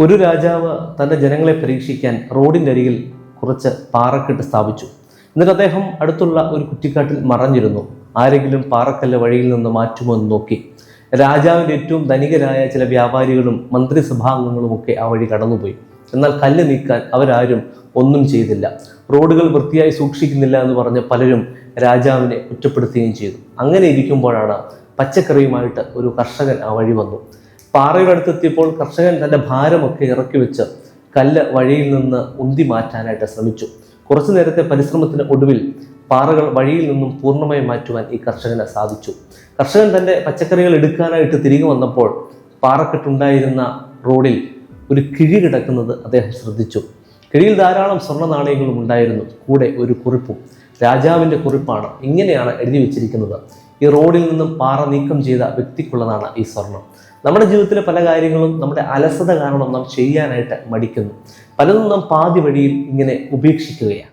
ഒരു രാജാവ് തൻ്റെ ജനങ്ങളെ പരീക്ഷിക്കാൻ റോഡിൻ്റെ അരികിൽ കുറച്ച് പാറക്കെട്ട് സ്ഥാപിച്ചു. എന്നിട്ട് അദ്ദേഹം അടുത്തുള്ള ഒരു കുറ്റിക്കാട്ടിൽ മറഞ്ഞിരുന്നു. ആരെങ്കിലും പാറക്കല്ല് വഴിയിൽ നിന്ന് മാറ്റുമോ എന്ന് നോക്കി. രാജാവിൻ്റെ ഏറ്റവും ധനികരായ ചില വ്യാപാരികളും മന്ത്രിസഭാംഗങ്ങളുമൊക്കെ ആ വഴി കടന്നുപോയി. എന്നാൽ കല്ല് നീക്കാൻ അവരാരും ഒന്നും ചെയ്തില്ല. റോഡുകൾ വൃത്തിയായി സൂക്ഷിക്കുന്നില്ല എന്ന് പറഞ്ഞ് പലരും രാജാവിനെ കുറ്റപ്പെടുത്തുകയും ചെയ്തു. അങ്ങനെ ഇരിക്കുമ്പോഴാണ് പച്ചക്കറിയുമായിട്ട് ഒരു കർഷകൻ ആ വഴി വന്നു. പാറയുടെ അടുത്തെത്തിയപ്പോൾ കർഷകൻ തൻ്റെ ഭാരമൊക്കെ ഇറക്കി വെച്ച് കല്ല് വഴിയിൽ നിന്ന് ഉന്തി മാറ്റാനായിട്ട് ശ്രമിച്ചു. കുറച്ചു നേരത്തെ പരിശ്രമത്തിന് ഒടുവിൽ പാറകൾ വഴിയിൽ നിന്നും പൂർണ്ണമായി മാറ്റുവാൻ ഈ കർഷകന് സാധിച്ചു. കർഷകൻ തൻ്റെ പച്ചക്കറികൾ എടുക്കാനായിട്ട് തിരികെ വന്നപ്പോൾ പാറക്കെട്ടുണ്ടായിരുന്ന റോഡിൽ ഒരു കിഴി കിടക്കുന്നത് അദ്ദേഹം ശ്രദ്ധിച്ചു. കിഴിയിൽ ധാരാളം സ്വർണ്ണ നാണയങ്ങളും ഉണ്ടായിരുന്നു. കൂടെ ഒരു കുറിപ്പും. രാജാവിൻ്റെ കുറിപ്പാണ്. ഇങ്ങനെയാണ് എഴുതി വെച്ചിരിക്കുന്നത്: ഈ റോഡിൽ നിന്നും പാറ നീക്കം ചെയ്ത വ്യക്തിക്കുള്ളതാണ് ഈ സ്വർണം. നമ്മുടെ ജീവിതത്തിലെ പല കാര്യങ്ങളും നമ്മുടെ അലസത കാരണം നാം ചെയ്യാനായിട്ട് മടിക്കുന്നു. പലതും നാം പാതി വഴിയിൽ ഇങ്ങനെ ഉപേക്ഷിക്കുകയാണ്.